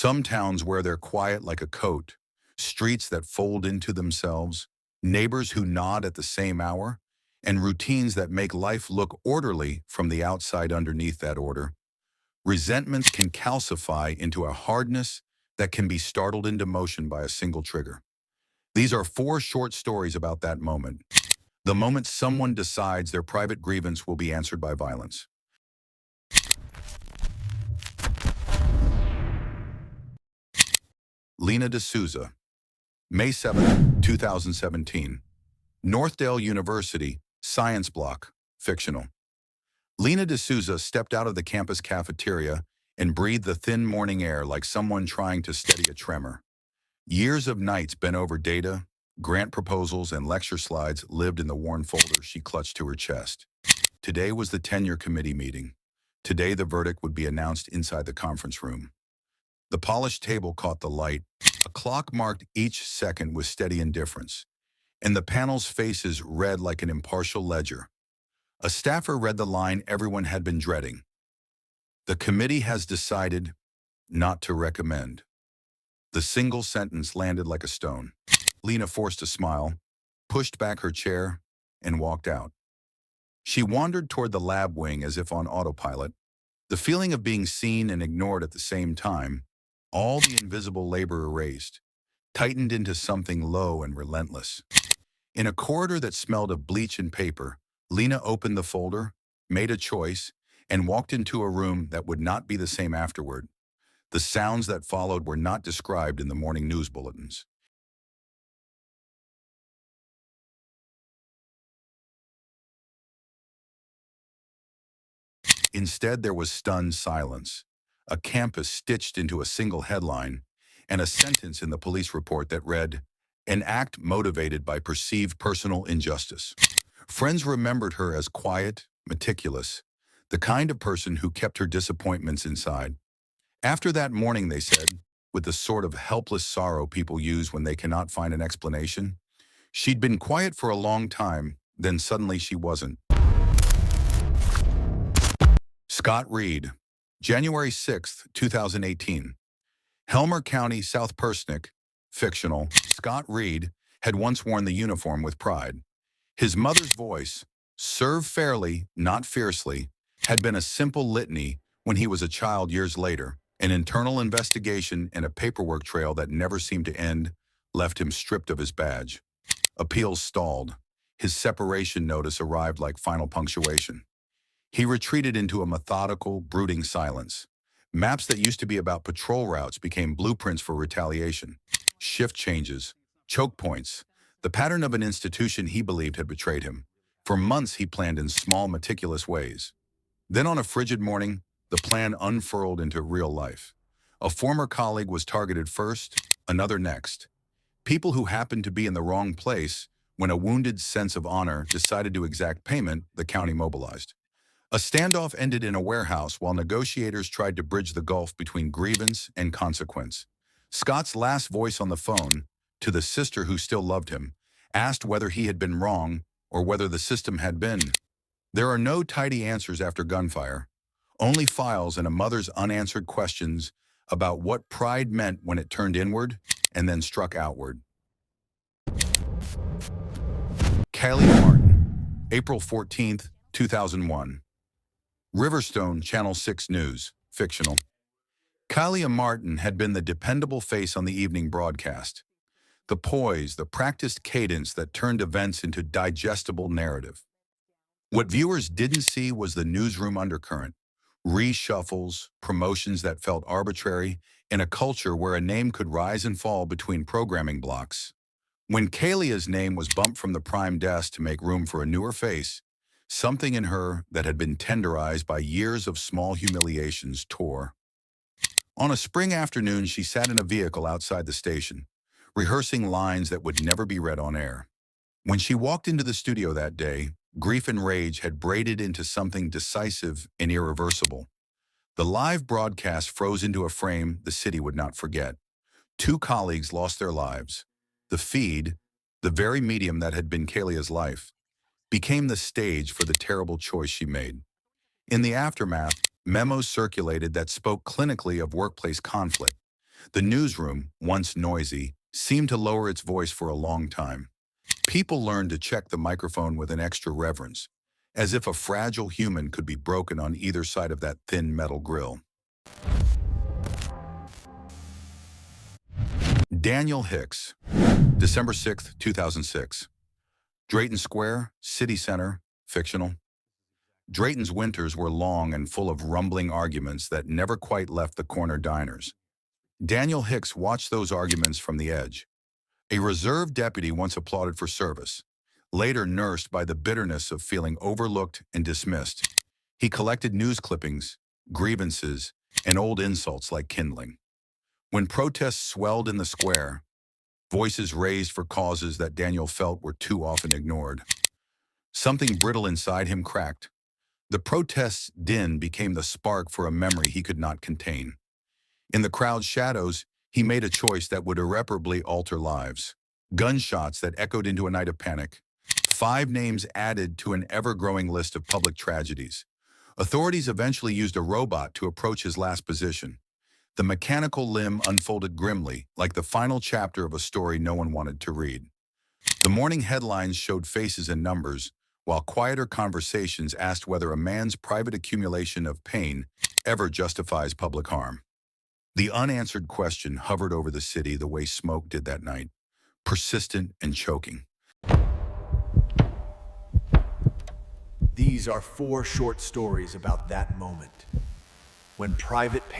Some towns wear their quiet like a coat, streets that fold into themselves, neighbors who nod at the same hour, and routines that make life look orderly from the outside underneath that order. Resentments can calcify into a hardness that can be startled into motion by a single trigger. These are four short stories about that moment. The moment someone decides their private grievance will be answered by violence. Lena D'Souza, May 7, 2017. Northdale University, Science Block, fictional. Lena D'Souza stepped out of the campus cafeteria and breathed the thin morning air like someone trying to steady a tremor. Years of nights bent over data, grant proposals, and lecture slides lived in the worn folder she clutched to her chest. Today was the tenure committee meeting. Today the verdict would be announced inside the conference room. The polished table caught the light. A clock marked each second with steady indifference, and the panel's faces read like an impartial ledger. A staffer read the line everyone had been dreading. The committee has decided not to recommend. The single sentence landed like a stone. Lena forced a smile, pushed back her chair, and walked out. She wandered toward the lab wing as if on autopilot, the feeling of being seen and ignored at the same time, all the invisible labor erased, tightened into something low and relentless. In a corridor that smelled of bleach and paper, Lena opened the folder, made a choice, and walked into a room that would not be the same afterward. The sounds that followed were not described in the morning news bulletins. Instead, there was stunned silence, a campus stitched into a single headline, and a sentence in the police report that read, "An act motivated by perceived personal injustice." Friends remembered her as quiet, meticulous, the kind of person who kept her disappointments inside. After that morning, they said, with the sort of helpless sorrow people use when they cannot find an explanation, she'd been quiet for a long time, then suddenly she wasn't. Scott Reed, January 6, 2018. Helmer County, South Persnick, fictional. Scott Reed had once worn the uniform with pride. His mother's voice, "Serve fairly, not fiercely," had been a simple litany when he was a child years later. An internal investigation and a paperwork trail that never seemed to end left him stripped of his badge. Appeals stalled. His separation notice arrived like final punctuation. He retreated into a methodical, brooding silence. Maps that used to be about patrol routes became blueprints for retaliation. Shift changes, choke points, the pattern of an institution he believed had betrayed him. For months he planned in small, meticulous ways. Then on a frigid morning, the plan unfurled into real life. A former colleague was targeted first, another next. People who happened to be in the wrong place when a wounded sense of honor decided to exact payment, the county mobilized. A standoff ended in a warehouse while negotiators tried to bridge the gulf between grievance and consequence. Scott's last voice on the phone, to the sister who still loved him, asked whether he had been wrong or whether the system had been. There are no tidy answers after gunfire, only files and a mother's unanswered questions about what pride meant when it turned inward and then struck outward. Kalia Martin, April 14, 2001. Riverstone, Channel 6 News, fictional. Kalia Martin had been the dependable face on the evening broadcast. The poise, the practiced cadence that turned events into digestible narrative. What viewers didn't see was the newsroom undercurrent, reshuffles, promotions that felt arbitrary, in a culture where a name could rise and fall between programming blocks. When Kalia's name was bumped from the prime desk to make room for a newer face, something in her that had been tenderized by years of small humiliations tore. On a spring afternoon, she sat in a vehicle outside the station, rehearsing lines that would never be read on air. When she walked into the studio that day, grief and rage had braided into something decisive and irreversible. The live broadcast froze into a frame the city would not forget. 2 colleagues lost their lives. The feed, the very medium that had been Kalia's life, became the stage for the terrible choice she made. In the aftermath, memos circulated that spoke clinically of workplace conflict, The newsroom, once noisy, seemed to lower its voice for a long time. People learned to check the microphone with an extra reverence, as if a fragile human could be broken on either side of that thin metal grill. Daniel Hicks, December 6, 2006. Drayton Square, City Center, fictional. Drayton's winters were long and full of rumbling arguments that never quite left the corner diners. Daniel Hicks watched those arguments from the edge. A reserve deputy once applauded for service, later nursed by the bitterness of feeling overlooked and dismissed. He collected news clippings, grievances, and old insults like kindling. When protests swelled in the square, voices raised for causes that Daniel felt were too often ignored. Something brittle inside him cracked. The protest's din became the spark for a memory he could not contain. In the crowd's shadows, he made a choice that would irreparably alter lives. Gunshots that echoed into a night of panic. 5 names added to an ever-growing list of public tragedies. Authorities eventually used a robot to approach his last position. The mechanical limb unfolded grimly, like the final chapter of a story no one wanted to read. The morning headlines showed faces and numbers, while quieter conversations asked whether a man's private accumulation of pain ever justifies public harm. The unanswered question hovered over the city the way smoke did that night, persistent and choking. These are 4 short stories about that moment when Private Payne